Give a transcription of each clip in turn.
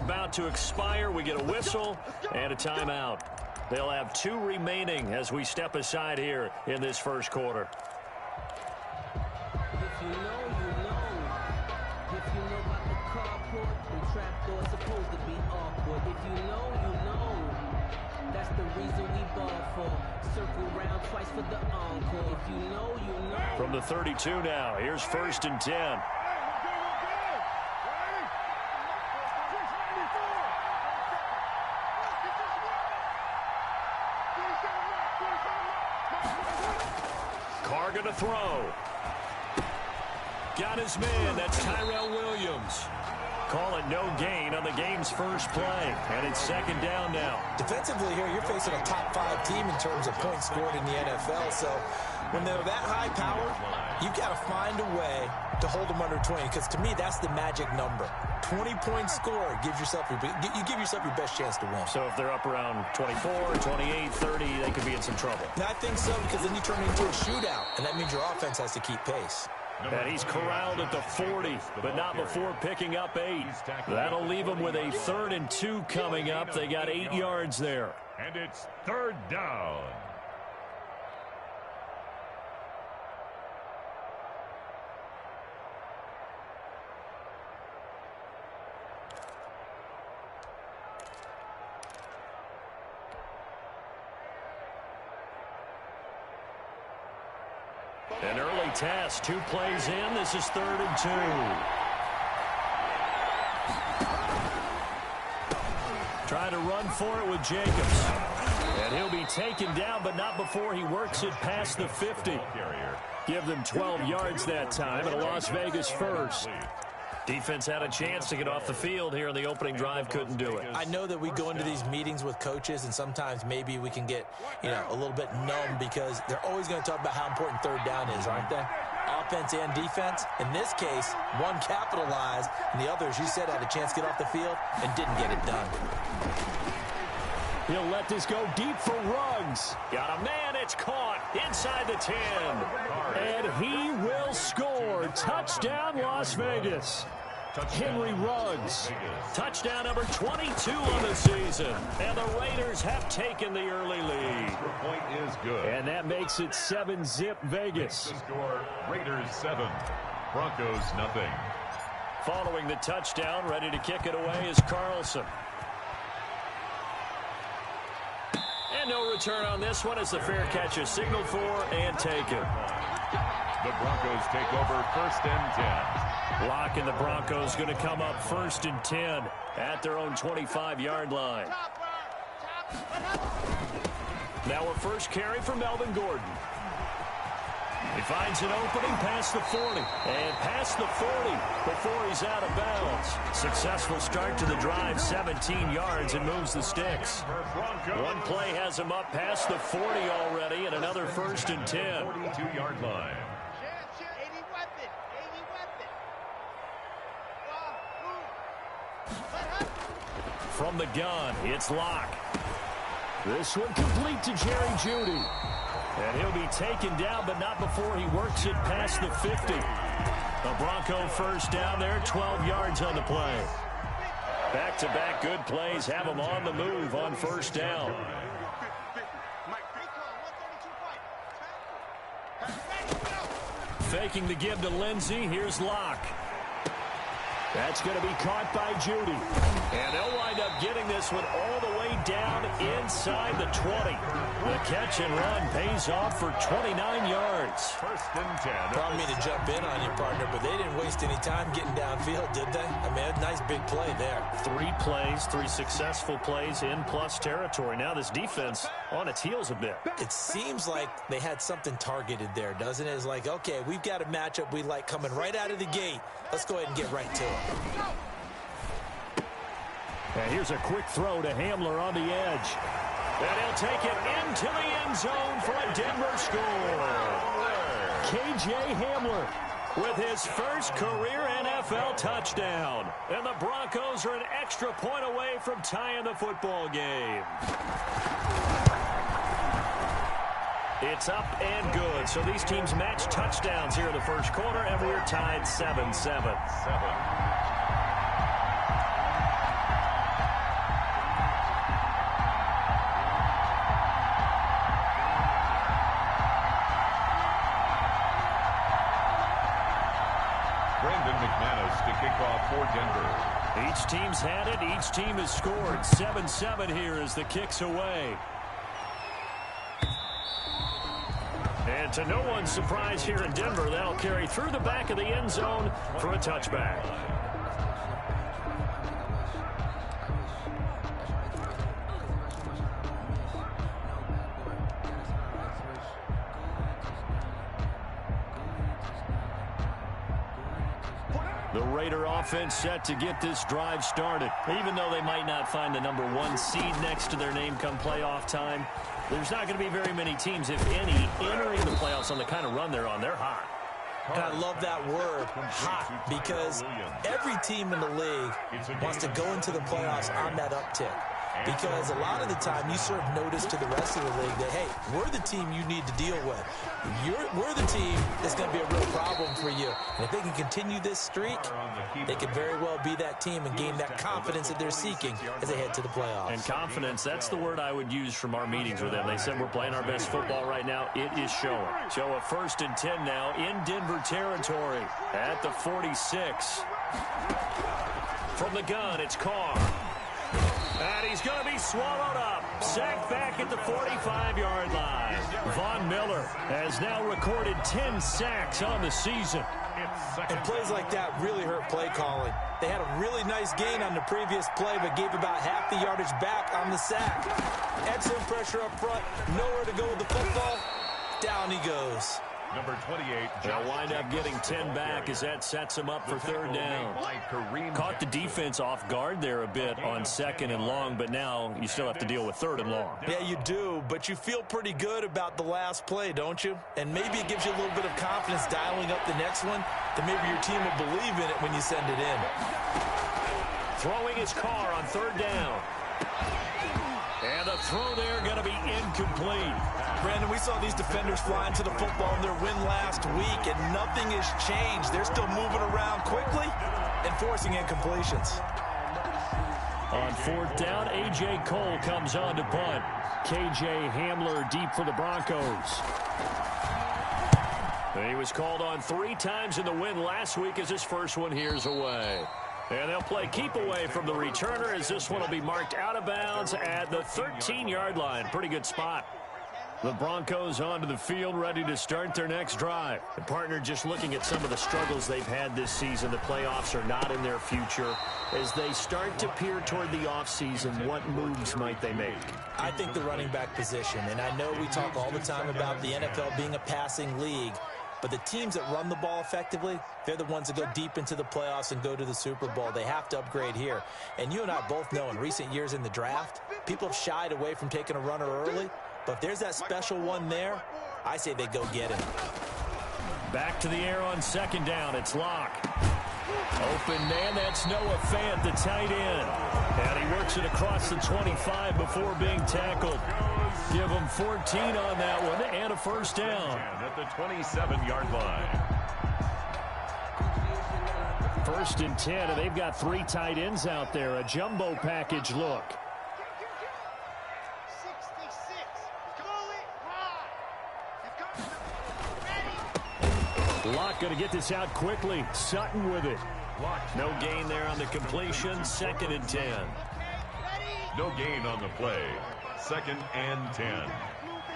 about to expire. We get a whistle and a timeout. They'll have 2 remaining as we step aside here in this first quarter. If you know, you know. If you know about the carport, the trapdoor supposed to be awkward. If you know, you know. That's the reason we ball for. Circle round twice for the encore. If you know, you know. From the 32 now, here's 1st and 10. Carr gonna throw. Got his man. That's Tyrell Williams. Call it no gain on the game's first play. And it's 2nd down now. Defensively here, you're facing a top 5 team in terms of points scored in the NFL. So when they're that high powered, you've got to find a way to hold them under 20. Because to me, that's the magic number. 20 points scored gives yourself you give yourself your best chance to win. So if they're up around 24, 28, 30, they could be in some trouble. And I think so, because then you turn it into a shootout. And that means your offense has to keep pace. And he's corralled at the 40, but not before picking up 8. That'll leave him with a 3rd and 2 coming up. They got 8 yards there. And it's 3rd down. An early test, 2 plays in. This is 3rd and 2. Trying to run for it with Jacobs. And he'll be taken down, but not before he works it past the 50. Give them 12 yards that time, and a Las Vegas first. Defense had a chance to get off the field here in the opening drive, couldn't do it. I know that we go into these meetings with coaches, and sometimes maybe we can get, a little bit numb because they're always going to talk about how important 3rd down is, aren't they? Offense and defense. In this case, one capitalized, and the other, as you said, had a chance to get off the field and didn't get it done. He'll let this go deep for Ruggs. Got a man, it's caught inside the 10. And he will score. Touchdown, Las Vegas. Henry Ruggs. Touchdown number 22 on the season. And the Raiders have taken the early lead. The point is good. And that makes it 7-zip Vegas. The score, Raiders 7, Broncos nothing. Following the touchdown, ready to kick it away is Carlson. And no return on this one as the fair catch is signaled for and taken. The Broncos take over 1st and 10. Lock and the Broncos going to come up 1st and 10 at their own 25-yard line. Now a first carry for Melvin Gordon. He finds an opening past the 40 and past the 40 before he's out of bounds. Successful start to the drive, 17 yards, and moves the sticks. One play has him up past the 40 already, and another 1st and 10. 42-yard line. From the gun, it's Locke. This one complete to Jerry Jeudy. And he'll be taken down, but not before he works it past the 50. A Bronco first down there, 12 yards on the play. Back-to-back good plays have him on the move on 1st down. Faking the give to Lindsey. Here's Locke. That's going to be caught by Jeudy. And they'll wind up getting this one all the way down inside the 20. The catch and run pays off for 29 yards. 1st and 10. Probably me to jump in on you, partner, but they didn't waste any time getting downfield, did they? I mean, a nice big play there. 3 plays, 3 successful plays in plus territory. Now this defense on its heels a bit. It seems like they had something targeted there, doesn't it? It's like, okay, we've got a matchup we like coming right out of the gate. Let's go ahead and get right to it. And here's a quick throw to Hamler on the edge. And he'll take it into the end zone for a Denver score. K.J. Hamler with his first career NFL touchdown. And the Broncos are an extra point away from tying the football game. It's up and good. So these teams match touchdowns here in the first quarter, and we're tied 7-7. for Denver. Each team's had it. Each team has scored. 7-7 here as the kick's away. And to no one's surprise here in Denver, they'll carry through the back of the end zone for a touchback. The Raider offense set to get this drive started. Even though they might not find the #1 seed next to their name come playoff time, there's not going to be very many teams, if any, entering the playoffs on the kind of run they're on. They're hot. And I love that word, hot, because every team in the league wants to go into the playoffs on that uptick. Because a lot of the time you serve notice to the rest of the league that, hey, we're the team you need to deal with. We're the team that's going to be a real problem for you. And if they can continue this streak, they could very well be that team and gain that confidence that they're seeking as they head to the playoffs. And confidence, that's the word I would use from our meetings with them. They said we're playing our best football right now. It is showing. So a 1st and 10 now in Denver territory at the 46. From the gun, it's Carr. And he's going to be swallowed up. Sacked back at the 45-yard line. Von Miller has now recorded 10 sacks on the season. And plays like that really hurt play calling. They had a really nice gain on the previous play, but gave about half the yardage back on the sack. Excellent pressure up front. Nowhere to go with the football. Down he goes. Number 28. They'll wind up getting 10 back as that sets him up for 3rd down. Caught the defense off guard there a bit on 2nd and long, but now you still have to deal with 3rd and long. Yeah, you do, but you feel pretty good about the last play, don't you? And maybe it gives you a little bit of confidence dialing up the next one, that maybe your team will believe in it when you send it in. Throwing his car on 3rd down. And the throw there going to be incomplete. Brandon, we saw these defenders flying to the football in their win last week, and nothing has changed. They're still moving around quickly and forcing incompletions. On 4th down, A.J. Cole comes on to punt. K.J. Hamler deep for the Broncos. He was called on 3 times in the win last week as his first one here's away. And they'll play keep away from the returner as this one will be marked out of bounds at the 13-yard line. Pretty good spot. The Broncos onto the field, ready to start their next drive. The partner just looking at some of the struggles they've had this season. The playoffs are not in their future. As they start to peer toward the offseason, what moves might they make? I think the running back position, and I know we talk all the time about the NFL being a passing league, but the teams that run the ball effectively, they're the ones that go deep into the playoffs and go to the Super Bowl. They have to upgrade here. And you and I both know in recent years in the draft, people have shied away from taking a runner early. But if there's that special one there, I say they go get him. Back to the air on 2nd down. It's Locke. Open man, that's Noah Fant, the tight end. And he works it across the 25 before being tackled. Give him 14 on that one and a 1st down. At the 27-yard line. 1st and 10, and they've got 3 tight ends out there. A jumbo package look. Locke going to get this out quickly. Sutton with it. No gain there on the completion. 2nd and 10. No gain on the play. 2nd and 10.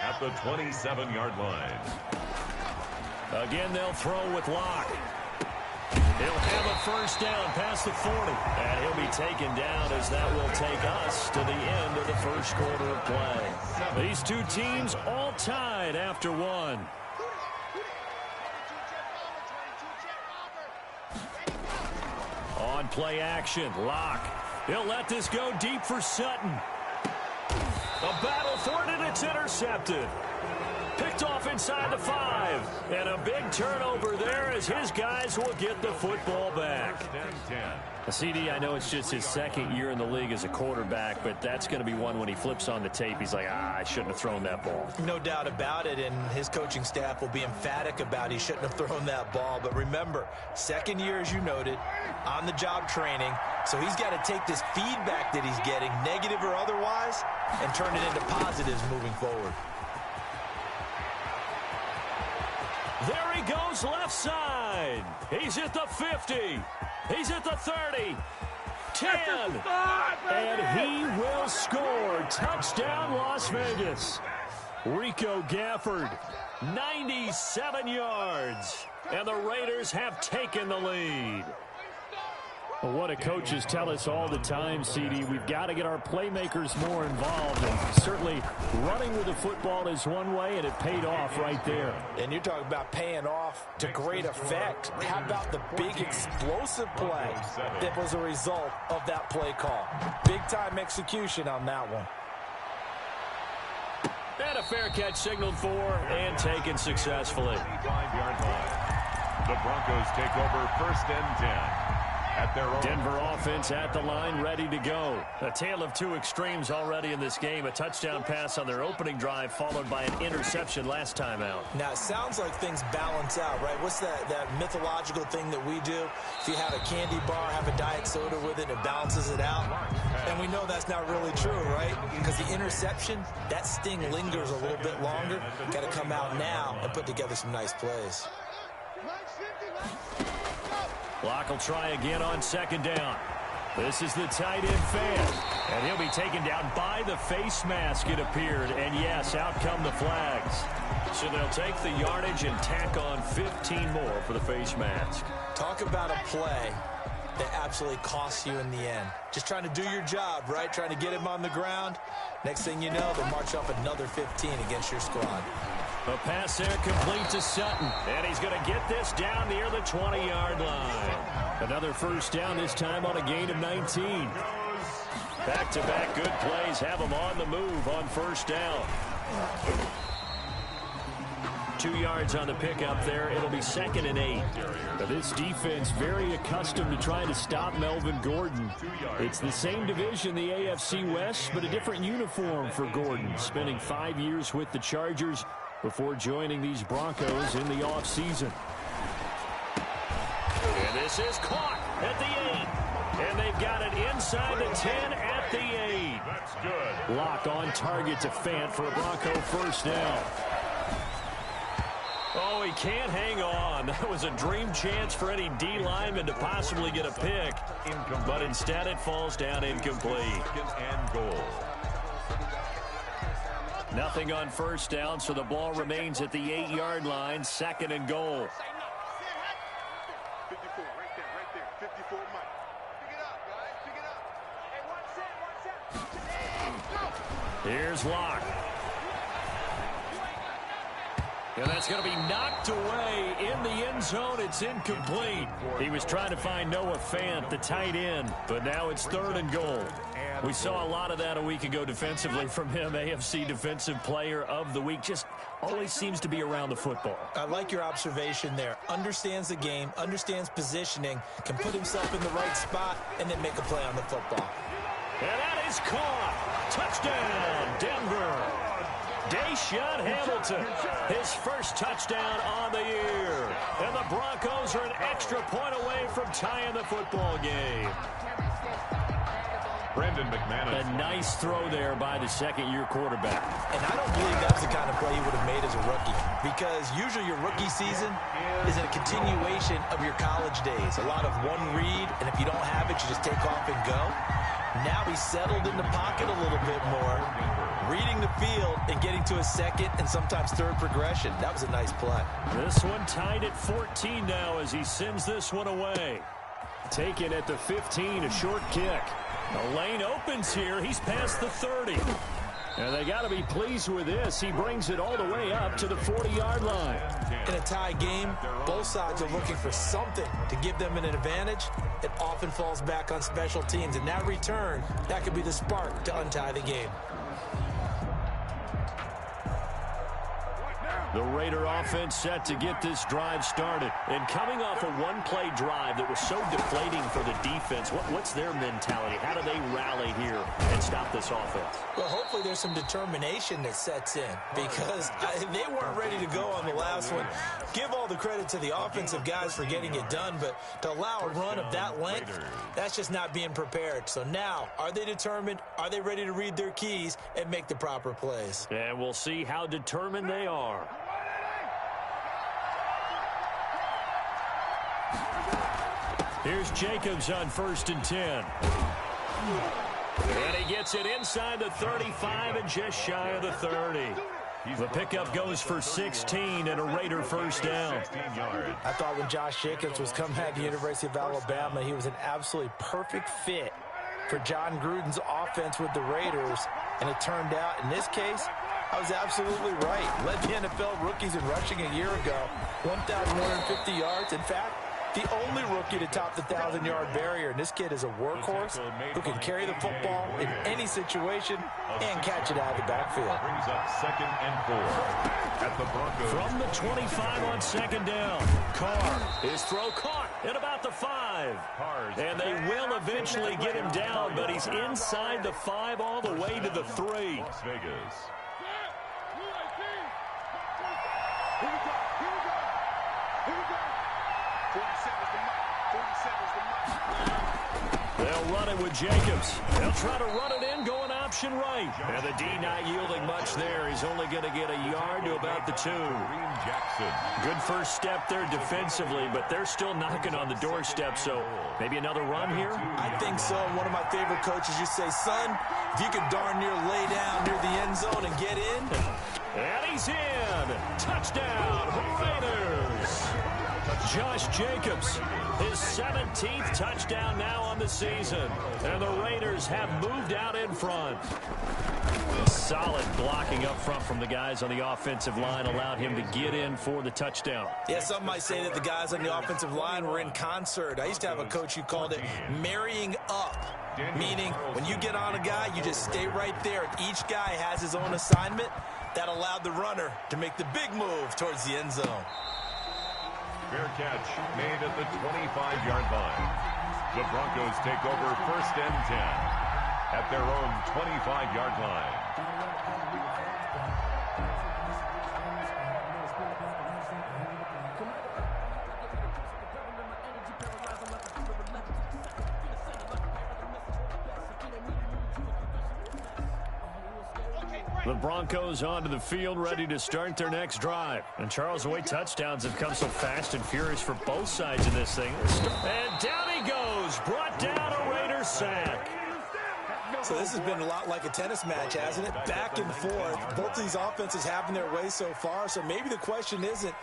At the 27-yard line. Again, they'll throw with Locke. He'll have a 1st down past the 40. And he'll be taken down as that will take us to the end of the 1st quarter of play. These two teams all tied after 1. On play action, Locke. He'll let this go deep for Sutton. A battle for it, and it's intercepted. Picked off inside the 5. And a big turnover there as his guys will get the football back. CD, I know it's just his 2nd year in the league as a quarterback, but that's going to be one when he flips on the tape. He's like, I shouldn't have thrown that ball. No doubt about it, and his coaching staff will be emphatic about he shouldn't have thrown that ball. But remember, 2nd year, as you noted, on-the-job training, so he's got to take this feedback that he's getting, negative or otherwise, and turn it into positives moving forward. There he goes left side. He's at the 50. He's at the 30. 10. And he will score. Touchdown, Las Vegas. Rico Gafford, 97 yards. And the Raiders have taken the lead. Well, what do coaches tell us all the time, CD? We've got to get our playmakers more involved. And certainly running with the football is one way, and it paid off right there. And you're talking about paying off to great effect. How about the big explosive play that was a result of that play call? Big-time execution on that one. And a fair catch signaled for and taken successfully. 5-yard line. The Broncos take over 1st and 10. At their own. Denver offense at the line, ready to go. A tale of two extremes already in this game. A touchdown pass on their opening drive, followed by an interception last time out. Now, it sounds like things balance out, right? What's that mythological thing that we do? If you have a candy bar, have a diet soda with it, it balances it out. And we know that's not really true, right? Because the interception, that sting lingers a little bit longer. Got to come out now and put together some nice plays. Locke will try again on 2nd down. This is the tight end fan. And he'll be taken down by the face mask, it appeared. And yes, out come the flags. So they'll take the yardage and tack on 15 more for the face mask. Talk about a play that absolutely costs you in the end. Just trying to do your job, right? Trying to get him on the ground. Next thing you know, they'll march up another 15 against your squad. A pass there complete to Sutton. And he's going to get this down near the 20-yard line. Another first down, this time on a gain of 19. Back-to-back good plays have them on the move on 1st down. 2 yards on the pickup there. It'll be 2nd and 8. Now, this defense very accustomed to trying to stop Melvin Gordon. It's the same division, the AFC West, but a different uniform for Gordon. Spending 5 years with the Chargers before joining these Broncos in the offseason. And this is caught at the 8. And they've got it inside the 10 at the 8. That's good. Locke on target to Fant for a Bronco first down. Oh, he can't hang on. That was a dream chance for any D lineman to possibly get a pick. But instead it falls down incomplete. 2nd and goal. Nothing on 1st down, so the ball remains at the 8-yard line. 2nd and goal. 54, right there, 54, Mike. Pick it up, guys, pick it up. Hey, 1 set. Here's Locke. And that's going to be knocked away in the end zone. It's incomplete. He was trying to find Noah Fant, the tight end, but now it's 3rd and goal. We saw a lot of that a week ago defensively from him. AFC Defensive Player of the Week. Just always seems to be around the football. I like your observation there. Understands the game, understands positioning, can put himself in the right spot, and then make a play on the football. And that is caught. Touchdown, Denver. Deshaun Hamilton, his first touchdown on the year. And the Broncos are an extra point away from tying the football game. Brandon McManus. A nice throw there by the 2nd-year quarterback. And I don't believe that's the kind of play he would have made as a rookie, because usually your rookie season is a continuation of your college days. A lot of one read, and if you don't have it, you just take off and go. Now he's settled in the pocket a little bit more, reading the field and getting to a 2nd and sometimes 3rd progression. That was a nice play. This one tied at 14 now as he sends this one away. Taken at the 15, a short kick. The lane opens here. He's past the 30. And they got to be pleased with this. He brings it all the way up to the 40-yard line. In a tie game, both sides are looking for something to give them an advantage. It often falls back on special teams. And that return, that could be the spark to untie the game. The Raider offense set to get this drive started. And coming off a one-play drive that was so deflating for the defense, what's their mentality? How do they rally here and stop this offense? Well, hopefully there's some determination that sets in, because they weren't ready to go on the last one. Give all the credit to the offensive guys for getting it done, but to allow a run of that length, that's just not being prepared. So now, are they determined? Are they ready to read their keys and make the proper plays? And we'll see how determined they are. Here's Jacobs on 1st and 10. And he gets it inside the 35 and just shy of the 30. The pickup goes for 16 and a Raider first down. I thought when Josh Jacobs was coming at the University of Alabama, he was an absolutely perfect fit for John Gruden's offense with the Raiders. And it turned out, in this case, I was absolutely right. Led the NFL rookies in rushing a year ago, 1,150 yards. In fact, the only rookie to top the 1,000-yard barrier. And this kid is a workhorse who can carry the football in any situation and catch it out of the backfield. Brings up 2nd and 4 at the Broncos. From the 25 on 2nd down. Carr, his throw caught at about the 5. And they will eventually get him down, but he's inside the 5 all the way to the 3. Las Vegas. They'll run it with Jacobs. They'll try to run it in, going option right. And the D not yielding much there. He's only going to get a yard to about the 2. Jackson. Good first step there defensively, but they're still knocking on the doorstep, so maybe another run here? I think so. One of my favorite coaches used to say, son, if you could darn near lay down near the end zone and get in. And he's in. Touchdown, Raiders. Josh Jacobs, his 17th touchdown now on the season. And the Raiders have moved out in front. Solid blocking up front from the guys on the offensive line allowed him to get in for the touchdown. Yeah, some might say that the guys on the offensive line were in concert. I used to have a coach who called it marrying up, meaning when you get on a guy, you just stay right there. Each guy has his own assignment. That allowed the runner to make the big move towards the end zone. Fair catch made at the 25-yard line. The Broncos take over 1st and 10 at their own 25-yard line. The Broncos onto the field, ready to start their next drive. And Charles, the way touchdowns have come so fast and furious for both sides of this thing. And down he goes, brought down a Raider sack. So this has been a lot like a tennis match, hasn't it? Back and forth. Both of these offenses having their way so far. So maybe the question isn't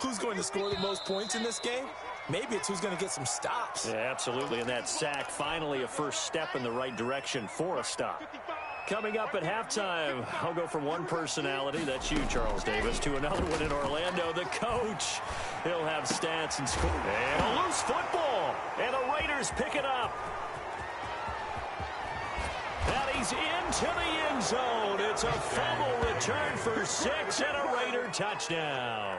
who's going to score the most points in this game. Maybe it's who's going to get some stops. Yeah, absolutely. And that sack, finally a first step in the right direction for a stop. Coming up at halftime, I'll go from one personality, that's you, Charles Davis, to another one in Orlando, the coach. He'll have stats and score. And a loose football. And the Raiders pick it up. And he's into the end zone. It's a fumble return for 6 and a Raider touchdown.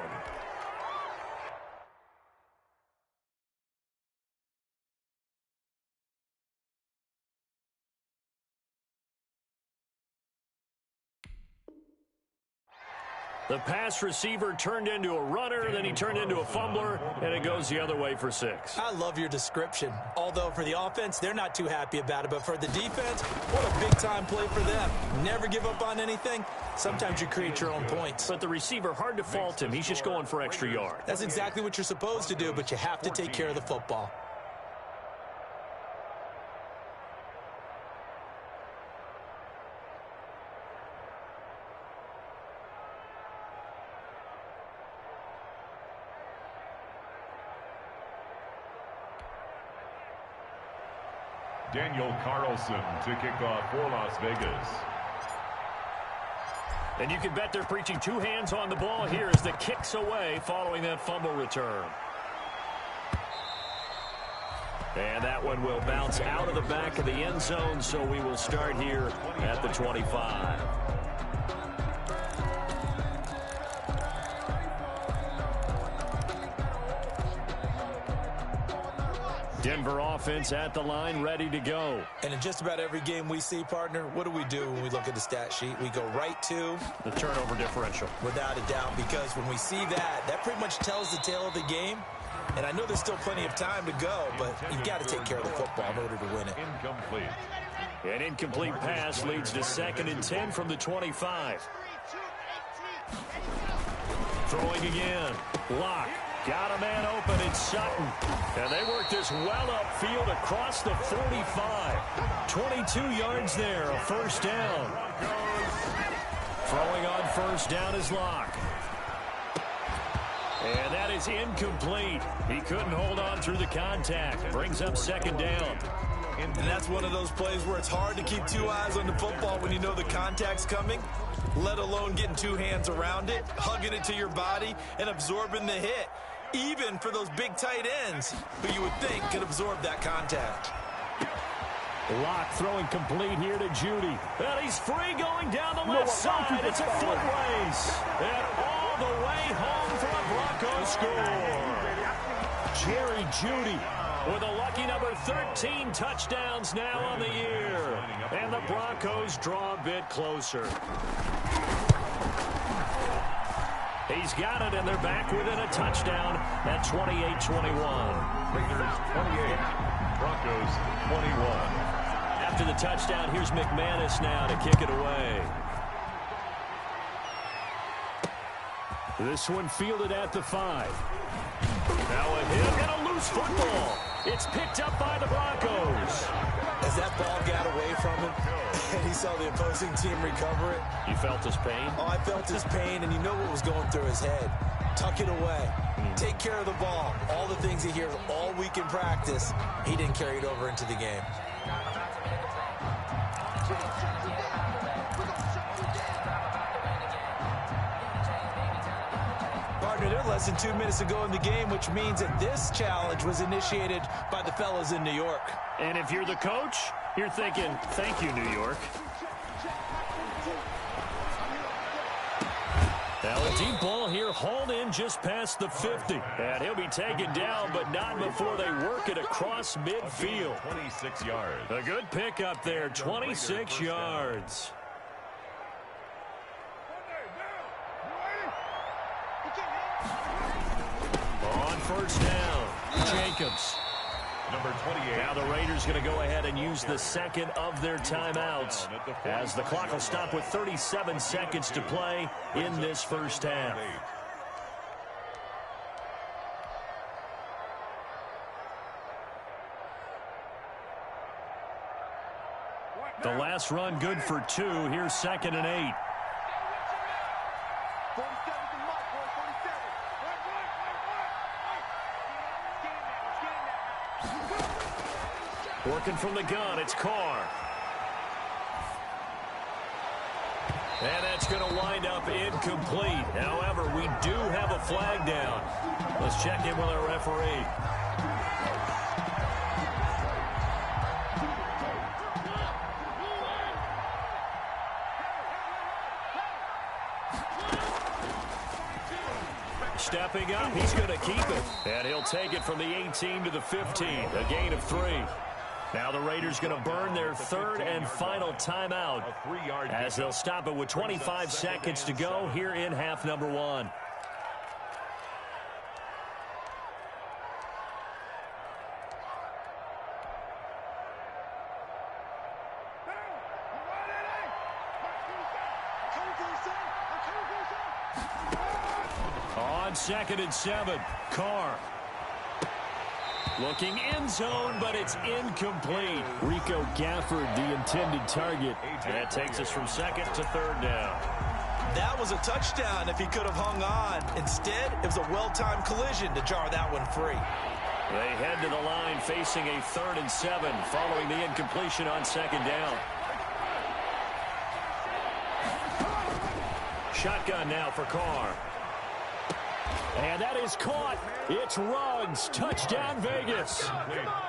The pass receiver turned into a runner, then he turned into a fumbler, and it goes the other way for 6. I love your description. Although for the offense, they're not too happy about it. But for the defense, what a big-time play for them. Never give up on anything. Sometimes you create your own points. But the receiver, hard to fault him. He's just going for extra yards. That's exactly what you're supposed to do, but you have to take care of the football. Daniel Carlson to kick off for Las Vegas. And you can bet they're preaching two hands on the ball here as the kick's away following that fumble return. And that one will bounce out of the back of the end zone, so we will start here at the 25. Denver offense at the line, ready to go. And in just about every game we see, partner, what do we do when we look at the stat sheet? We go right to the turnover differential. Without a doubt, because when we see that, that pretty much tells the tale of the game. And I know there's still plenty of time to go, but you've got to take care of the football in order to win it. Incomplete. An incomplete pass leads to 2nd and 10 from the 25. Throwing again. Lock. Got a man open in Sutton. And they work this well upfield across the 45. 22 yards there, a first down. Throwing on first down is Locke. And that is incomplete. He couldn't hold on through the contact. Brings up second down. And that's one of those plays where it's hard to keep two eyes on the football when you know the contact's coming, let alone getting two hands around it, hugging it to your body, and absorbing the hit, even for those big tight ends who you would think could absorb that contact. Locke throwing complete here to Judy. And he's free going down the left side. It's a foot race. And all the way home for a Broncos score. Jerry Judy with a lucky number 13 touchdowns now on the year. And the Broncos draw a bit closer. He's got it, and they're back within a touchdown at 28-21. Raiders 28, Broncos 21. After the touchdown, here's McManus now to kick it away. This one fielded at the 5. Now a hit and a loose football. It's picked up by the Broncos. As that ball got away from him and he saw the opposing team recover it. You felt his pain? Oh, I felt his pain, and you know what was going through his head. Tuck it away. Take care of the ball. All the things he hears all week in practice, he didn't carry it over into the game. Partner, they're less than 2 minutes to go in the game, which means that this challenge was initiated by the fellas in New York. And if you're the coach, you're thinking, thank you, New York. Now a deep ball here, hauled in just past the 50. And he'll be taken down, but not before they work it across midfield. 26 yards. A good pickup there, 26 yards. On first down, Jacobs. Number 28. Now the Raiders going to go ahead and use the second of their timeouts as the clock will stop with 37 seconds to play in this first half. The last run good for 2. Here's 2nd and 8. Working from the gun, it's Carr. And that's going to wind up incomplete. However, we do have a flag down. Let's check in with our referee. Stepping up, he's going to keep it. And he'll take it from the 18 to the 15, a gain of 3. Now the Raiders going to burn their third and final timeout as they'll stop it with 25 seconds to go here in half number 1. On 2nd and 7, Carr. Looking end zone, but it's incomplete. Rico Gafford, the intended target. That takes us from 2nd to 3rd down. That was a touchdown if he could have hung on. Instead, it was a well-timed collision to jar that one free. They head to the line facing a 3rd and 7 following the incompletion on 2nd down. Shotgun now for Carr. And that is caught. It's Ruggs. Touchdown, Vegas.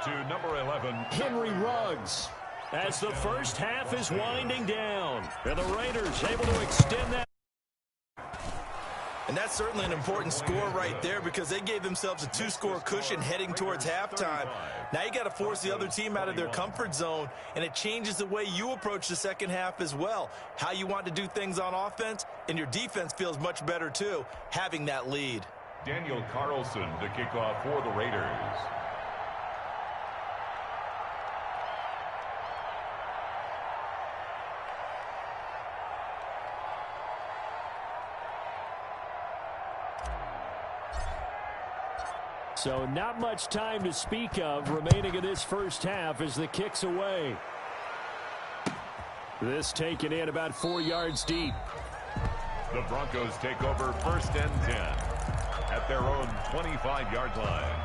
To number 11, Henry Ruggs. As the first half is winding down. And the Raiders able to extend that. And that's certainly an important score right there because they gave themselves a 2-score cushion heading towards halftime. Now you got to force the other team out of their comfort zone, and it changes the way you approach the second half as well. How you want to do things on offense, and your defense feels much better too, having that lead. Daniel Carlson to kick off for the Raiders. So not much time to speak of remaining in this first half as the kick's away. This taken in about 4 yards deep. The Broncos take over 1st and 10 at their own 25-yard line.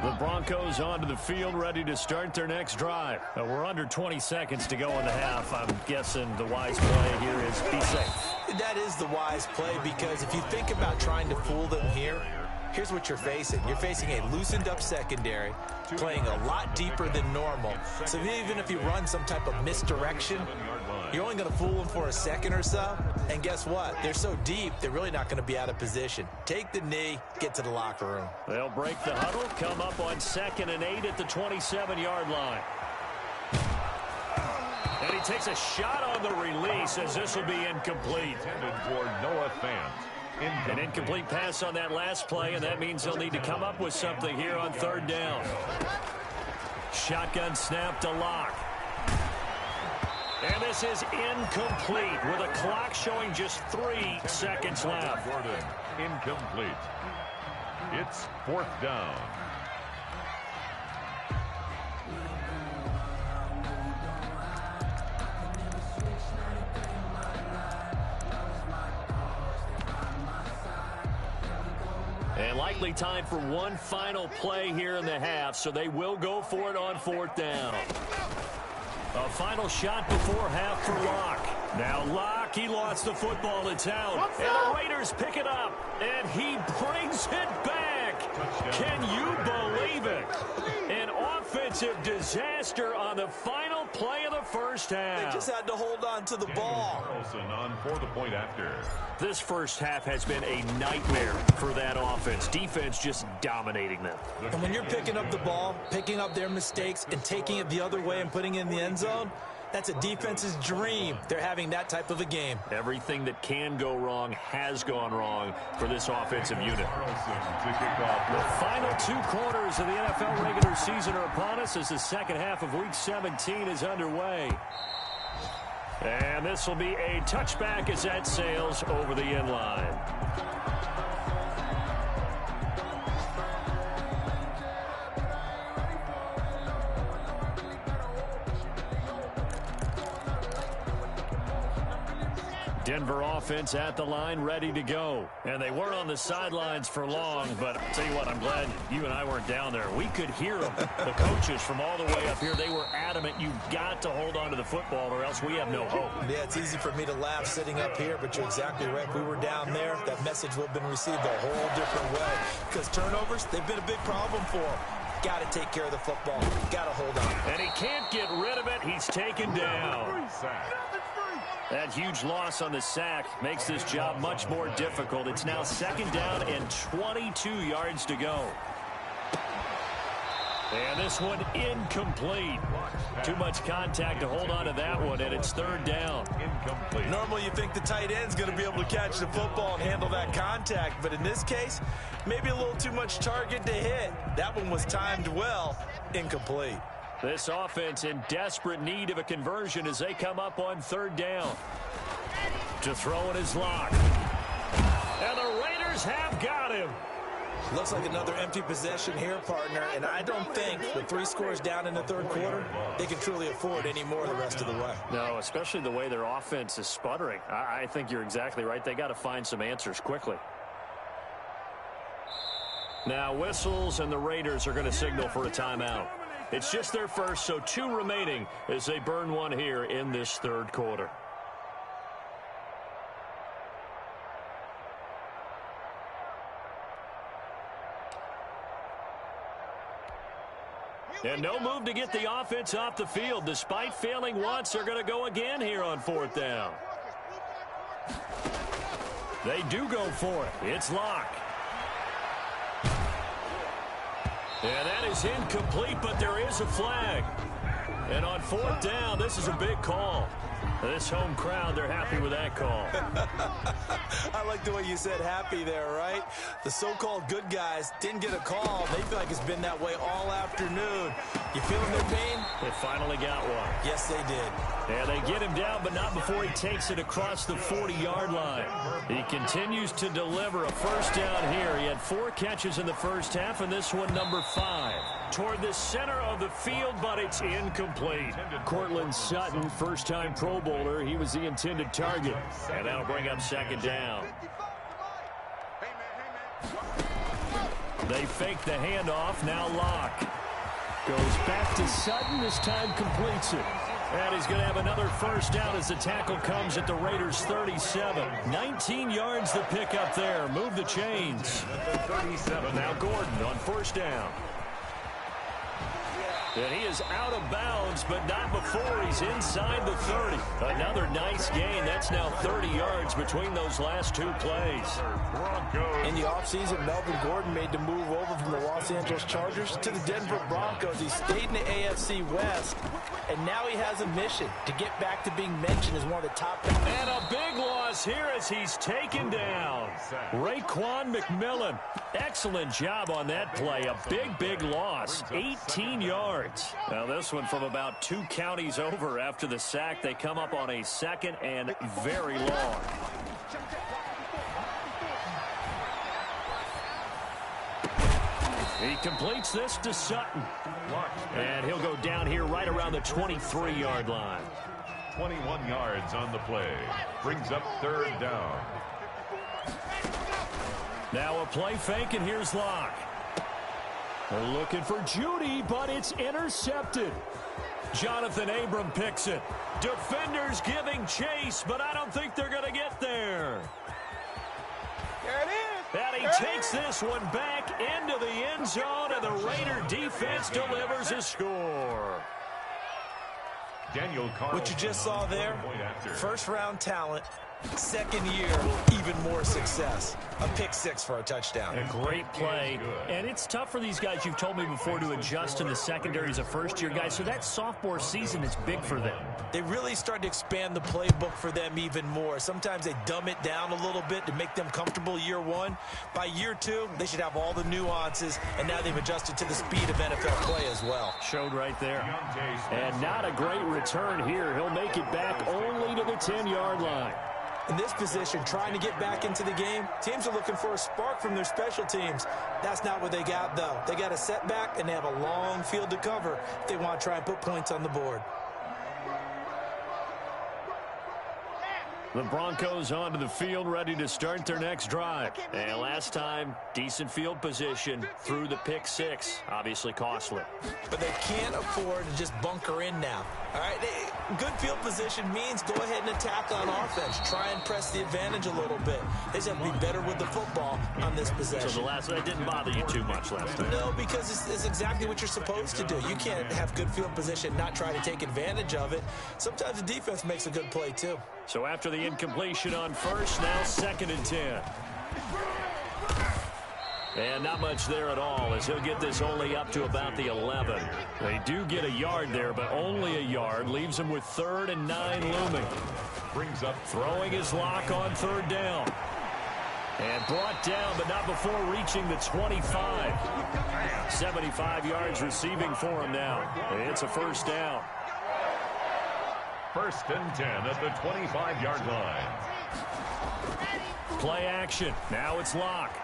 The Broncos onto the field, ready to start their next drive. We're under 20 seconds to go in the half. I'm guessing the wise play here is be safe. That is the wise play, because if you think about trying to fool them here, here's what you're facing. You're facing a loosened-up secondary, playing a lot deeper than normal. So even if you run some type of misdirection, you're only going to fool them for a second or so. And guess what? They're so deep, they're really not going to be out of position. Take the knee, get to the locker room. They'll break the huddle, come up on 2nd and 8 at the 27-yard line. And he takes a shot on the release as this will be incomplete. Intended for Noah Fant. An incomplete pass on that last play, and that means they'll need to come up with something here on 3rd down. Shotgun snap to Locke. And this is incomplete with a clock showing just 3 seconds left. Gordon, incomplete. It's 4th down. And likely time for one final play here in the half, so they will go for it on 4th down. A final shot before half for Locke. Now Locke, he lost the football. It's out. And the Raiders pick it up. And he brings it back. Can you believe it? An offensive disaster on the final play of the first half. They just had to hold on to the ball. Carlson on for the point after. This first half has been a nightmare for that offense. Defense just dominating them. And when you're picking up the ball, picking up their mistakes, and taking it the other way and putting it in the end zone, that's a defense's dream. They're having that type of a game. Everything that can go wrong has gone wrong for this offensive unit. The final 2 quarters of the NFL regular season are upon us as the second half of Week 17 is underway. And this will be a touchback as that sails over the end line. Denver offense at the line, ready to go. And they weren't on the sidelines for long, but I'll tell you what, I'm glad you and I weren't down there. We could hear them, the coaches from all the way up here. They were adamant, you've got to hold on to the football or else we have no hope. Yeah, it's easy for me to laugh sitting up here, but you're exactly right. If we were down there, that message would have been received a whole different way. Because turnovers, they've been a big problem for them. Got to take care of the football. Got to hold on. And he can't get rid of it. He's taken down. That huge loss on the sack makes this job much more difficult. It's now 2nd down and 22 yards to go. And this one incomplete. Too much contact to hold on to that one, and it's 3rd down. Incomplete. Normally you think the tight end's going to be able to catch the football and handle that contact, but in this case, maybe a little too much target to hit. That one was timed well. Incomplete. This offense in desperate need of a conversion as they come up on 3rd down. To throw in his Locke. And the Raiders have got him. Looks like another empty possession here, partner, and I don't think with 3 scores down in the 3rd quarter, they can truly afford any more the rest of the way. No, especially the way their offense is sputtering. I think you're exactly right. They got to find some answers quickly. Now whistles, and the Raiders are going to signal for a timeout. It's just their first, so 2 remaining as they burn one here in this 3rd quarter. And no move to get the offense off the field. Despite failing once, they're going to go again here on 4th down. They do go for it. It's Locke. And that is incomplete, but there is a flag. And on 4th down, this is a big call. This home crowd, they're happy with that call. I like the way you said happy there, right? The so-called good guys didn't get a call. They feel like it's been that way all afternoon. You feeling their pain? They finally got one. Yes, they did. Yeah, they get him down, but not before he takes it across the 40-yard line. He continues to deliver a first down here. He had 4 catches in the first half, and this one number 5. Toward the center of the field, but it's incomplete. Cortland Sutton, first-time Pro Bowler. He was the intended target. And that'll bring up second down. They fake the handoff. Now Locke goes back to Sutton. This time completes it. And he's going to have another first down as the tackle comes at the Raiders' 37. 19 yards to pick up there. Move the chains. 37. Now Gordon on first down. And he is out of bounds, but not before he's inside the 30. Another nice gain. That's now 30 yards between those last 2 plays. In the offseason, Melvin Gordon made the move over from the Los Angeles Chargers to the Denver Broncos. He stayed in the AFC West, and now he has a mission to get back to being mentioned as one of the top. And a big loss here as he's taken down. Raekwon McMillan. Excellent job on that play. A big loss. 18 yards. Now this one from about 2 counties over after the sack. They come up on a second and very long. He completes this to Sutton. And he'll go down here right around the 23-yard line. 21 yards on the play. Brings up third down. Now a play fake, and here's Locke. They're looking for Judy, but it's intercepted. Jonathan Abram picks it. Defenders giving chase, but I don't think they're going to get there. There it is. And he takes this one back into the end zone, and the Raider defense delivers a score. Daniel Carl. What you just saw there, first-round talent, second year, even more success. A pick 6 for a touchdown. A great play. And it's tough for these guys, you've told me before, to adjust in the secondary as a first-year guy. So that sophomore season is big for them. They really start to expand the playbook for them even more. Sometimes they dumb it down a little bit to make them comfortable year 1. By year 2, they should have all the nuances, and now they've adjusted to the speed of NFL play as well. Showed right there. And not a great return here. He'll make it back only to the 10-yard line. In this position, trying to get back into the game, teams are looking for a spark from their special teams. That's not what they got, though. They got a setback, and they have a long field to cover if they want to try and put points on the board. The Broncos onto the field, ready to start their next drive. And last time, decent field position through the pick 6. Obviously costly. But they can't afford to just bunker in now. All right, good field position means go ahead and attack on offense. Try and press the advantage a little bit. They just have to be better with the football on this possession. So that didn't bother you too much last time? No, because it's exactly what you're supposed to do. You can't have good field position, not try to take advantage of it. Sometimes the defense makes a good play, too. So after the incompletion on first, now 2nd and 10. And not much there at all, as he'll get this only up to about the 11. They do get a yard there, but only a yard. Leaves him with 3rd and 9 looming. Brings up throwing his Lock on 3rd down. And brought down, but not before reaching the 25. 75 yards receiving for him now. It's a first down. 1st and 10 at the 25-yard line. Play action. Now it's Locke.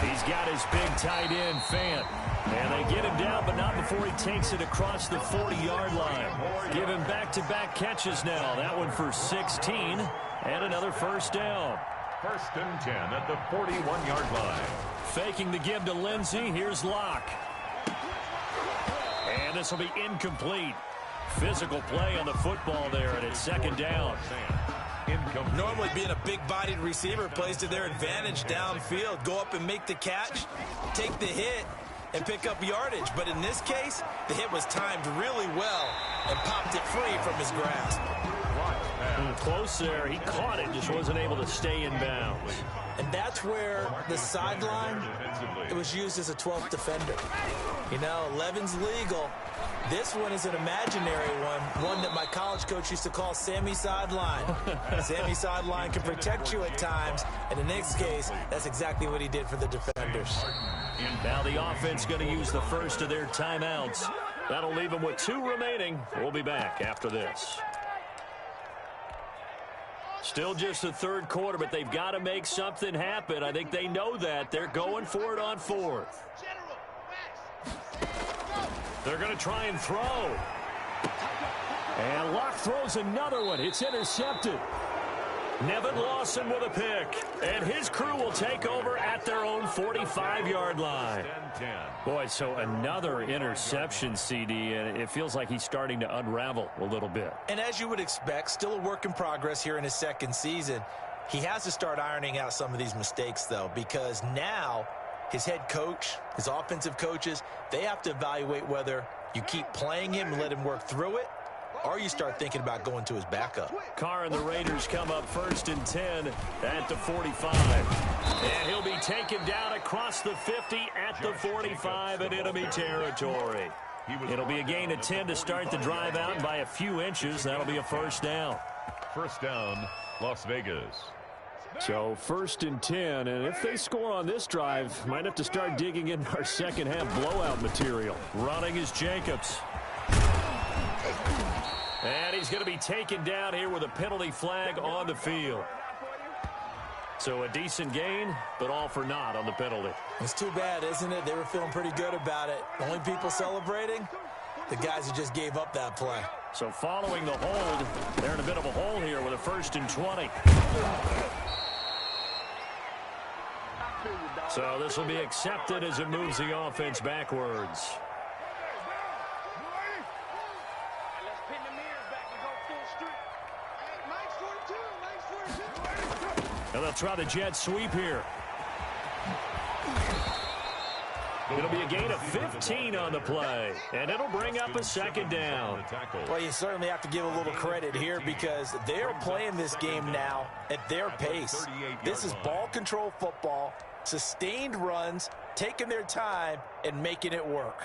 He's got his big tight end, Fant. And they get him down, but not before he takes it across the 40-yard line. Give him back-to-back catches now. That one for 16, and another first down. 1st and 10 at the 41-yard line. Faking the give to Lindsey. Here's Locke. And this will be incomplete. Physical play on the football there, and it's 2nd down. Normally being a big-bodied receiver plays to their advantage downfield. Go up and make the catch, take the hit, and pick up yardage. But in this case, the hit was timed really well and popped it free from his grasp. Close there. He caught it, just wasn't able to stay in bounds. And that's where the sideline, it was used as a 12th defender. You know, 11's legal. This one is an imaginary one that my college coach used to call Sammy Sideline. Sammy Sideline can protect you at times, and in this case, that's exactly what he did for the defenders. Now the offense going to use the first of their timeouts. That'll leave them with 2 remaining. We'll be back after this. Still just the third quarter, but they've got to make something happen. I think they know that. They're going for it on 4th. They're going to try and throw. And Locke throws another one. It's intercepted. Nevin Lawson with a pick. And his crew will take over at their own 45-yard line. Boy, so another interception, CD, and it feels like he's starting to unravel a little bit. And as you would expect, still a work in progress here in his second season. He has to start ironing out some of these mistakes, though, because now his head coach, his offensive coaches, they have to evaluate whether you keep playing him and let him work through it, or you start thinking about going to his backup. Carr and the Raiders come up 1st and 10 at the 45. And he'll be taken down across the 50 at the 45 in enemy territory. It'll be a gain of 10 to start the drive out by a few inches. That'll be a first down. First down, Las Vegas. So 1st and 10, and if they score on this drive, might have to start digging in our second half blowout material. Running is Jacobs. And he's going to be taken down here with a penalty flag on the field. So a decent gain, but all for naught on the penalty. It's too bad, isn't it? They were feeling pretty good about it. Only people celebrating, the guys who just gave up that play. So following the hold, they're in a bit of a hole here with a 1st and 20. So this will be accepted as it moves the offense backwards. And they'll try the jet sweep here. It'll be a gain of 15 on the play, and it'll bring up a second down. Well, you certainly have to give a little credit here because they're playing this game now at their pace. This is ball control football, sustained runs, taking their time, and making it work.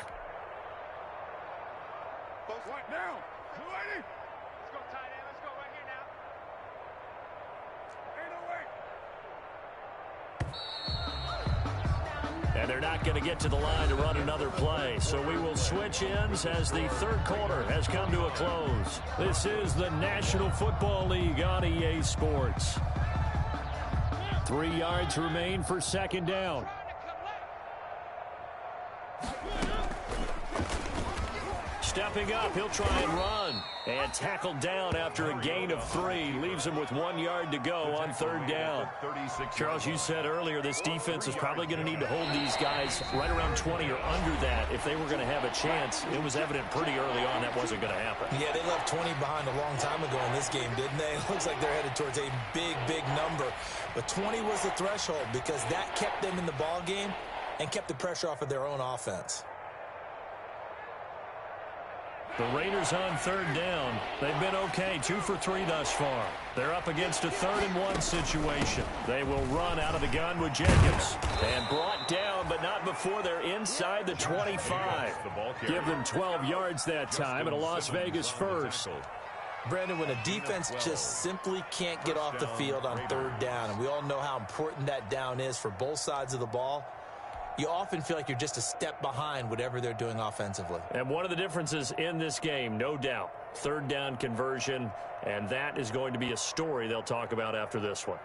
Now. And they're not going to get to the line to run another play. So we will switch ends as the third quarter has come to a close. This is the National Football League on EA Sports. 3 yards remain for second down. Stepping up, he'll try and run. And tackled down after a gain of 3. Leaves him with 1 yard to go on third down. Charles, you said earlier this defense is probably going to need to hold these guys right around 20 or under that if they were going to have a chance. It was evident pretty early on that wasn't going to happen. Yeah, they left 20 behind a long time ago in this game, didn't they? It looks like they're headed towards a big, big number. But 20 was the threshold because that kept them in the ball game and kept the pressure off of their own offense. The Raiders on third down. They've been okay, 2 for 3 thus far. They're up against a 3rd and 1 situation. They will run out of the gun with Jacobs. And brought down, but not before they're inside the 25. Give them 12 yards that time, and a Las Vegas first. Brandon, when a defense just simply can't get off the field on third down, and we all know how important that down is for both sides of the ball, you often feel like you're just a step behind whatever they're doing offensively. And one of the differences in this game, no doubt, third down conversion, and that is going to be a story they'll talk about after this one.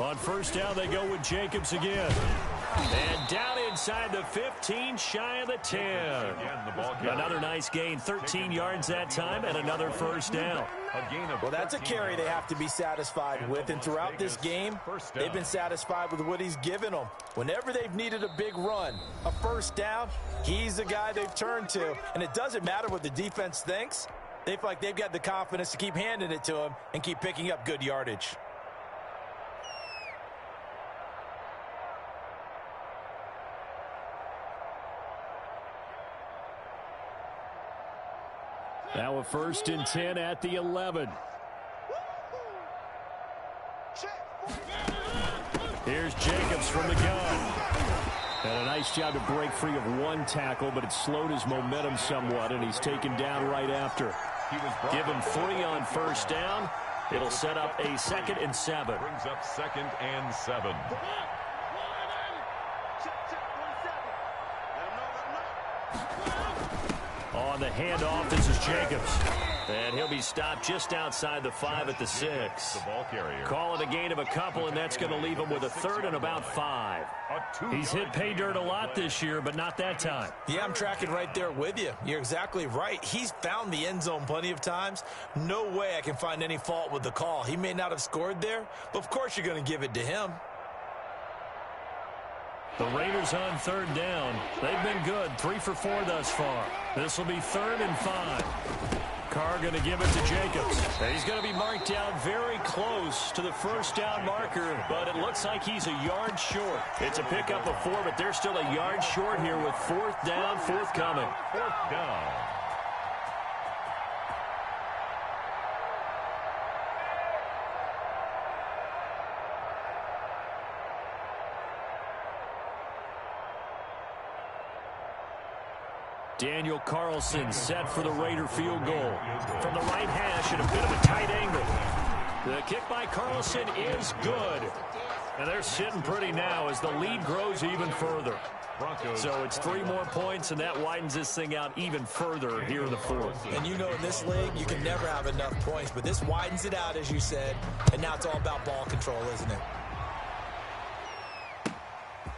On first down, they go with Jacobs again. And down inside the 15, shy of the 10. Another nice gain, 13 yards that time, and another first down. Well, that's a carry they have to be satisfied with, and throughout this game, they've been satisfied with what he's given them. Whenever they've needed a big run, a first down, he's the guy they've turned to. And it doesn't matter what the defense thinks. They feel like they've got the confidence to keep handing it to him and keep picking up good yardage. Now a 1st and 10 at the 11. Here's Jacobs from the gun. And a nice job to break free of one tackle, but it slowed his momentum somewhat, and he's taken down right after. Give him 3 on first down. It'll set up a 2nd and 7. Brings up 2nd and 7. On the handoff, this is Jacobs. And he'll be stopped just outside the 5 at the 6. The ball carrier. Call it a gain of a couple, and that's going to leave him with a 3rd and about 5. He's hit pay dirt a lot this year, but not that time. Yeah, I'm tracking right there with you. You're exactly right. He's found the end zone plenty of times. No way I can find any fault with the call. He may not have scored there, but of course you're going to give it to him. The Raiders on 3rd down. They've been good, 3 for 4 thus far. This will be 3rd and 5. Carr going to give it to Jacobs. He's going to be marked down very close to the first down marker, but it looks like he's a yard short. It's a pickup of 4, but they're still a yard short here with 4th down forthcoming. 4th down. Daniel Carlson set for the Raider field goal. From the right hash at a bit of a tight angle. The kick by Carlson is good. And they're sitting pretty now as the lead grows even further. So it's 3 more points, and that widens this thing out even further here in the 4th. And you know in this league, you can never have enough points, but this widens it out, as you said, and now it's all about ball control, isn't it?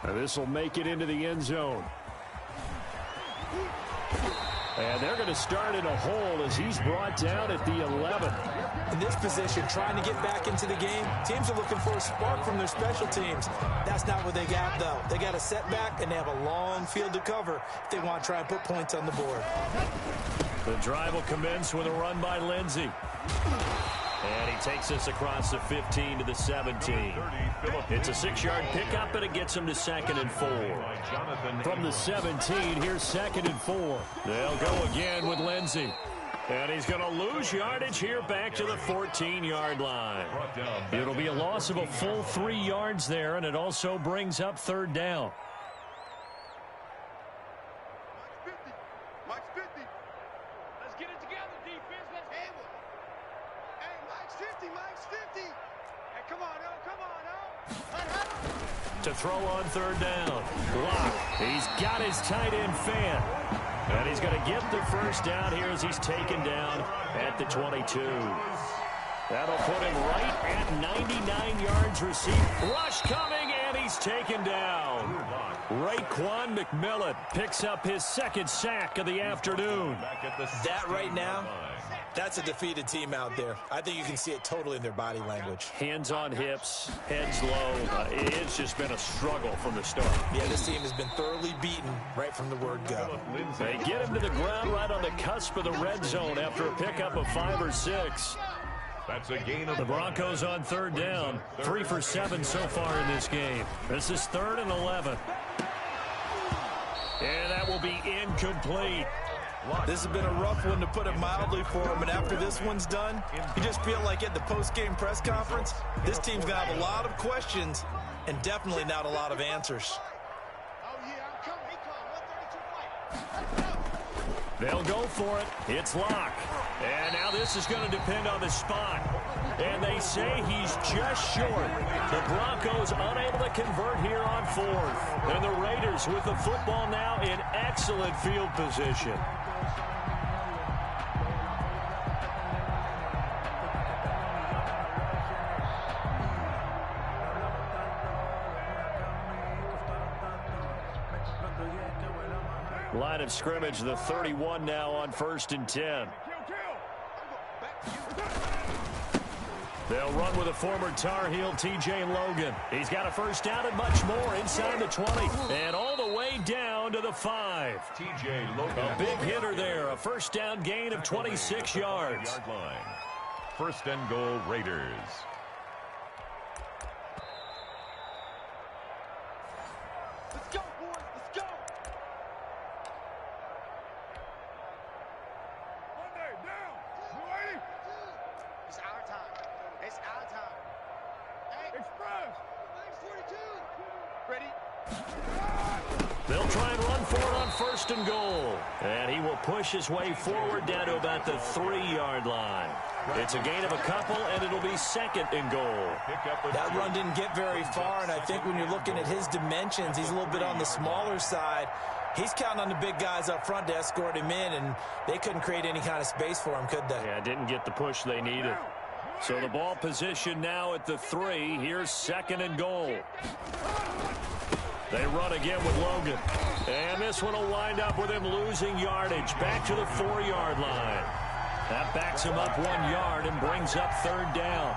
And this will make it into the end zone. And they're going to start in a hole as he's brought down at the 11. In this position, trying to get back into the game, teams are looking for a spark from their special teams. That's not what they got, though. They got a setback, and they have a long field to cover if they want to try and put points on the board. The drive will commence with a run by Lindsey. And he takes us across the 15 to the 17. It's a 6-yard pickup, and it gets him to 2nd and 4. From the 17, here's 2nd and 4. They'll go again with Lindsey. And he's going to lose yardage here back to the 14-yard line. It'll be a loss of a full 3 yards there, and it also brings up 3rd down. Mike's 50. Let's get it together, defense. Let's handle it. Hey, Mike's 50. Mike's 50. Hey, come on, oh, come on, oh. To throw on 3rd down. Block. He's got his tight end fan. And he's going to get the first down here as he's taken down at the 22. That'll put him right at 99 yards received. Rush coming, and he's taken down. Raekwon McMillan picks up his 2nd sack of the afternoon. That right now, that's a defeated team out there. I think you can see it totally in their body language. Hands on hips, heads low. It's just been a struggle from the start. Yeah, this team has been thoroughly beaten right from the word go. They get him to the ground right on the cusp of the red zone after a pickup of 5 or 6. That's a gain of the Broncos on 3rd down. 3 for 7 so far in this game. This is 3rd and 11. And that will be incomplete. This has been a rough one, to put it mildly, for him. And after this one's done, you just feel like at the post-game press conference, this team's going to have a lot of questions and definitely not a lot of answers. Oh, yeah, I'm coming. He called 132 fight. They'll go for it. It's Locke. And now this is going to depend on the spot. And they say he's just short. The Broncos unable to convert here on 4th. And the Raiders with the football now in excellent field position. Line of scrimmage, the 31 now on 1st and 10. They'll run with a former Tar Heel, T.J. Logan. He's got a first down and much more inside the 20 and all the way down to the 5. T.J. Logan. A big hitter there, a first down gain of 26 yards. 1st and goal, Raiders. Let's go, boys. Let's go. It's our time. It's our time. Hey. Express. Max 42. Ready? They'll try and run for it on 1st and goal. And he will push his way forward down to about the 3-yard line. It's a gain of a couple, and it'll be 2nd and goal. That run didn't get very far, and I think when you're looking at his dimensions, he's a little bit on the smaller side. He's counting on the big guys up front to escort him in, and they couldn't create any kind of space for him, could they? Yeah, didn't get the push they needed. So the ball position now at the 3. Here's 2nd and goal. They run again with Logan. And this one will wind up with him losing yardage. Back to the 4-yard line. That backs him up 1 yard and brings up 3rd down.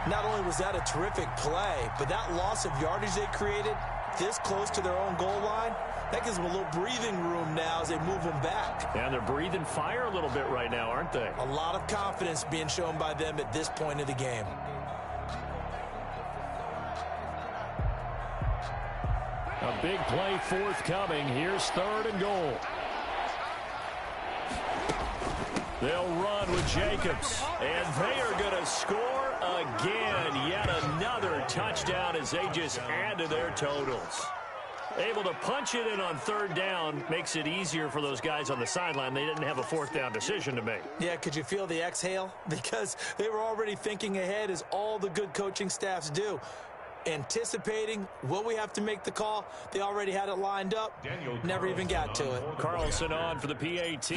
Not only was that a terrific play, but that loss of yardage they created this close to their own goal line, that gives them a little breathing room now as they move them back. And they're breathing fire a little bit right now, aren't they? A lot of confidence being shown by them at this point of the game. A big play forthcoming. Here's 3rd and goal. They'll run with Jacobs. And they are going to score again. Yet another touchdown as they just add to their totals. Able to punch it in on 3rd down makes it easier for those guys on the sideline. They didn't have a 4th down decision to make. Yeah, could you feel the exhale? Because they were already thinking ahead, as all the good coaching staffs do. Anticipating, will we have to make the call? They already had it lined up. Never even got to it. Carlson on for the PAT.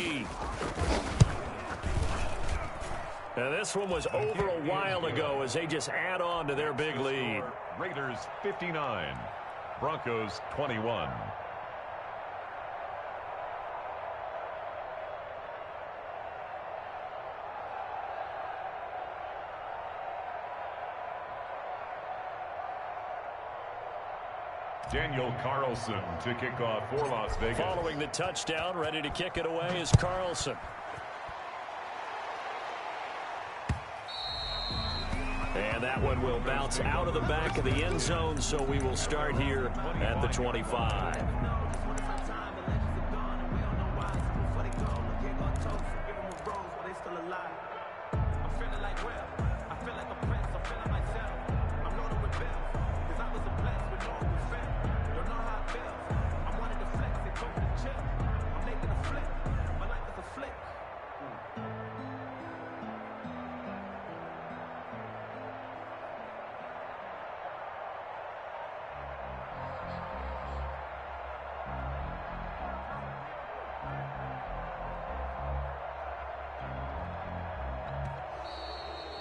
Now this one was over a while ago as they just add on to their big lead. Raiders 59, Broncos 21. Daniel Carlson to kick off for Las Vegas. Following the touchdown, ready to kick it away is Carlson. And that one will bounce out of the back of the end zone, so we will start here at the 25.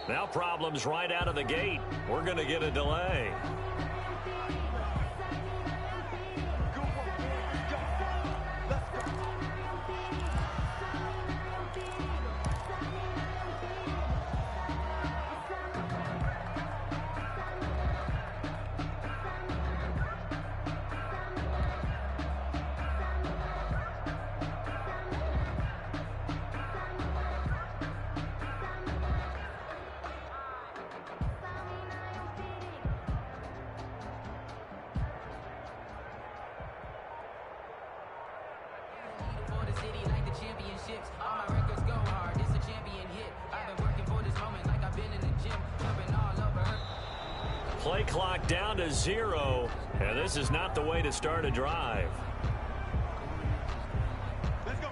Now problems right out of the gate. We're going to get a delay. Play clock down to 0, and this is not the way to start a drive. Let's go.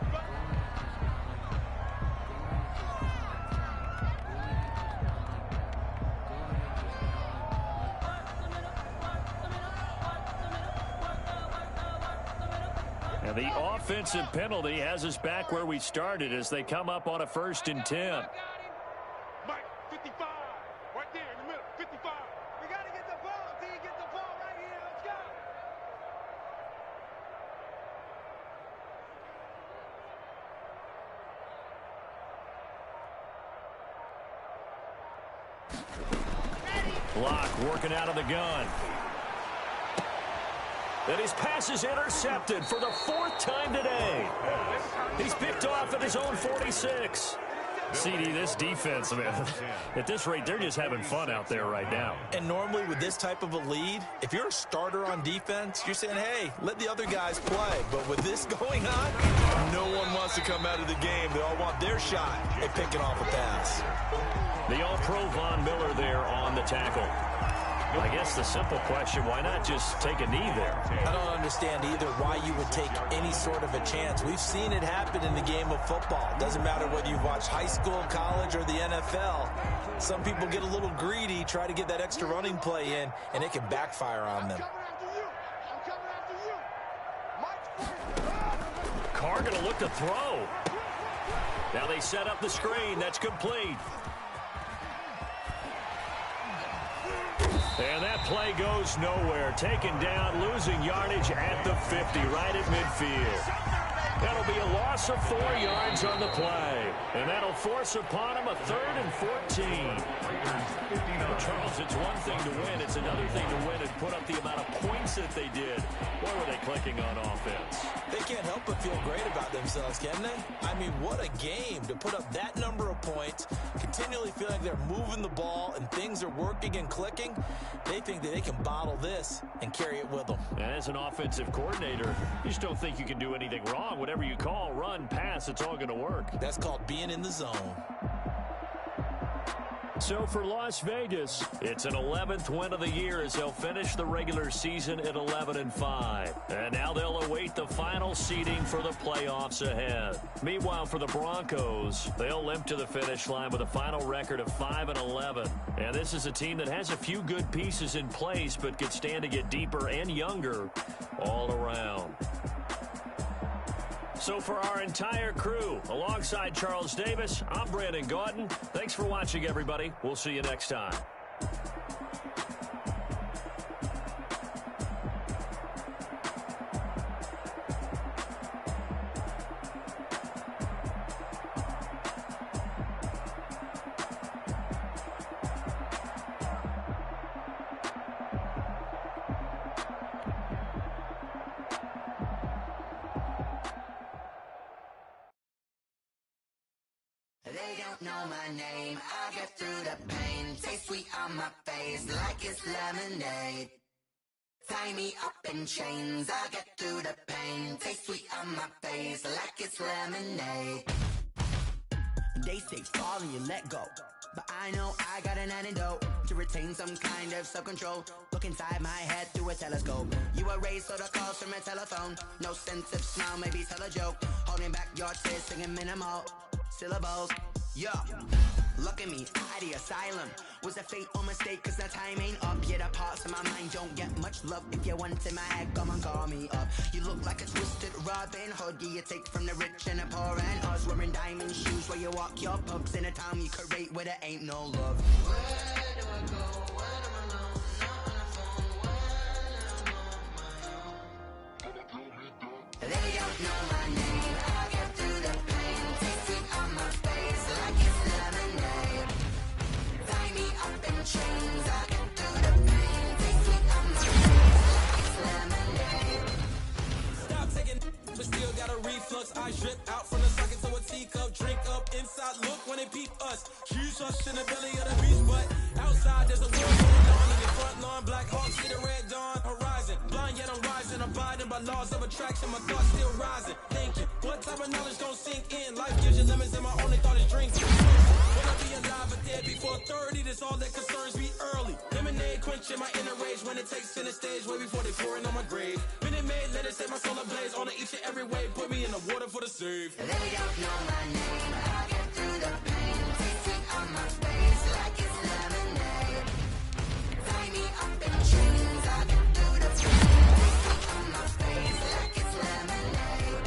And the offensive penalty has us back where we started as they come up on a 1st and 10. Mike, 55. Right there in the middle. 55. We got to get the ball. D, get the ball right here. Let's go. Block working out of the gun. And his pass is intercepted for the 4th time today. He's picked off at his own 46. CD, this defense, man, at this rate, they're just having fun out there right now. And normally with this type of a lead, if you're a starter on defense, you're saying, hey, let the other guys play. But with this going on, no one wants to come out of the game. They all want their shot at picking off a pass. The All-Pro Von Miller there on the tackle. I guess the simple question, why not just take a knee there? I don't understand either why you would take any sort of a chance. We've seen it happen in the game of football. Doesn't matter whether you've watched high school, college, or the NFL. Some people get a little greedy, try to get that extra running play in, and it can backfire on them. Carr going to look to throw. Now they set up the screen. That's complete. And that play goes nowhere. Taken down, losing yardage at the 50, right at midfield. That'll be a loss of 4 yards on the play. And that'll force upon him a 3rd and 14. Well, Charles, it's one thing to win. It's another thing to win and put up the amount of points that they did. Boy, were they clicking on offense. They can't help but feel great about themselves, can they? I mean, what a game to put up that number of points, continually feel like they're moving the ball and things are working and clicking. They think that they can bottle this and carry it with them. And as an offensive coordinator, you just don't think you can do anything wrong. Whatever you call, run, pass, it's all going to work. That's called being in the zone. So for Las Vegas, it's an 11th win of the year as they'll finish the regular season at 11-5. And now they'll await the final seeding for the playoffs ahead. Meanwhile, for the Broncos, they'll limp to the finish line with a final record of 5-11. And this is a team that has a few good pieces in place, but could stand to get deeper and younger all around. So for our entire crew, alongside Charles Davis, I'm Brandon Gaudin. Thanks for watching, everybody. We'll see you next time. They don't know my name, I get through the pain. Taste sweet on my face like it's lemonade. Tie me up in chains, I get through the pain. Taste sweet on my face like it's lemonade. They say fall and you let go, but I know I got an antidote to retain some kind of self-control. Look inside my head through a telescope. You erase all the calls from a telephone. No sense of smile, maybe tell a joke. Holding back your tears, singing minimal syllables. Yo, look at me, out the asylum. Was a fate or mistake, cause the time ain't up. Yeah, the parts of my mind don't get much love. If you want in my head, come and call me up. You look like a twisted Robin Hood. Yeah, you take from the rich and the poor and us. Wearing diamond shoes where you walk your pugs in a town you create where there ain't no love. Where do I go? When am I alone? Not on the phone. When I'm on my own. They don't know my name. I get through the pain. Taste sweet on my face like it's lemonade. Tie me up in chains. I get through the pain. Taste sweet on my face like it's lemonade. Stop taking, but still got a reflux. I drip out from the socket to a teacup. Drink up inside. Look when they peep us. Choose us in the belly of the beast, but outside there's a war going on in your front lawn. Black Hawks see the red dawn horizon. Blind yet I'm rising, abiding by laws of attraction. My thoughts still rising. Thinking, what type of knowledge don't sink in? Life gives you lemons, and my only thought is drinking. Will I be alive or dead before 30? That's all that concerns me early. Lemonade quenching my inner rage when it takes center stage way before they pouring on my grave. Minute Maid, let it set my soul ablaze on each and every way. Put me in the water for the save. They don't know my name. I get through the pain. Taste sweet on my face like it's lemonade. Tie me up in chains. I get through the pain. Taste sweet on my face like it's lemonade.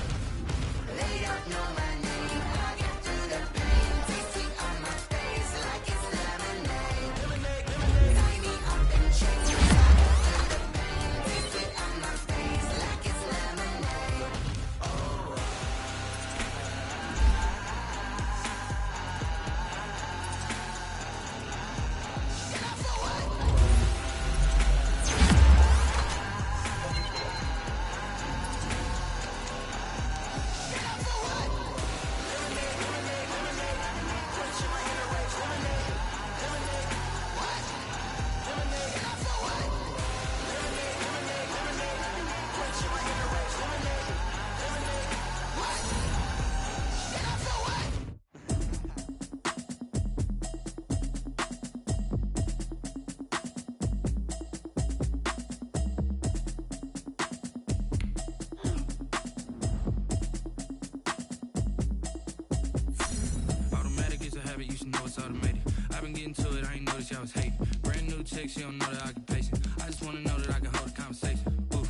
They don't know my name. I get through the pain. Taste sweet on my face like it's lemonade. Tie me up in chains. I get through the pain. Taste sweet on my face like it's lemonade. Oh. it's automated. I've been getting to it, I ain't noticed y'all was hating. Brand new chick, she don't know the occupation. I just wanna know that I can hold a conversation. Oof,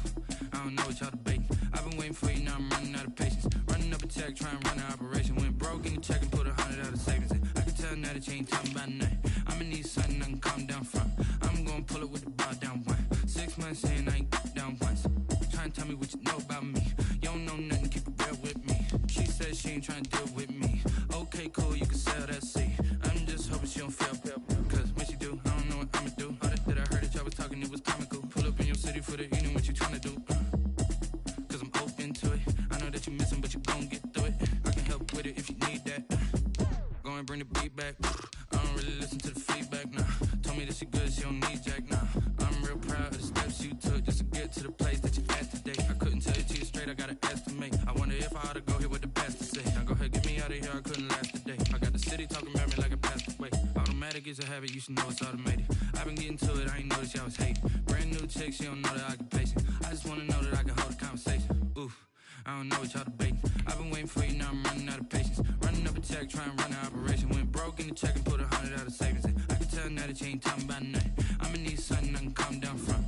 I don't know what y'all debating. I've been waiting for you, now I'm running out of patience. Running up a check, trying to run an operation. Went broke in the check and put 100 out of savings in. I can tell now that you ain't talking about nothing. I'ma need something I can calm down from. I'm gonna pull it with the bar down one. 6 months in, I ain't down once. Trying to tell me what you know about me. You don't know nothing, keep it real with me. She said she ain't trying to deal with me. Okay, cool, you can sell that seed. I'm just hoping she don't fail. Cause when she do, I don't know what I'ma do. All that I heard that y'all was talking, it was comical. Pull up in your city for the evening, what you trying to do? Cause I'm open to it. I know that you missing, but you gon' get through it. I can help with it if you need that. Go and bring the beat back. I don't really listen to the feedback, nah. Told me that she good, she don't need jack, nah. I'm real proud of the steps you took just to get to the place that you at today. I couldn't tell it to you straight, I gotta estimate. I wonder if I ought to go here with the best to say. Now go ahead, get me out of here, I couldn't last today. I got the city talking about me like I passed away. Automatic is a habit, you should know it's automated. I've been getting to it, I ain't noticed y'all was hating. Brand new chick, she don't know the occupation. I just wanna know that I can hold a conversation. Oof, I don't know what y'all debating. I've been waiting for you, now I'm running out of patience. Running up a check, trying to run an operation. Went broke in the check and put 100 out of savings in. I can tell now that you ain't talking about nothing. I'ma need something I can calm down from.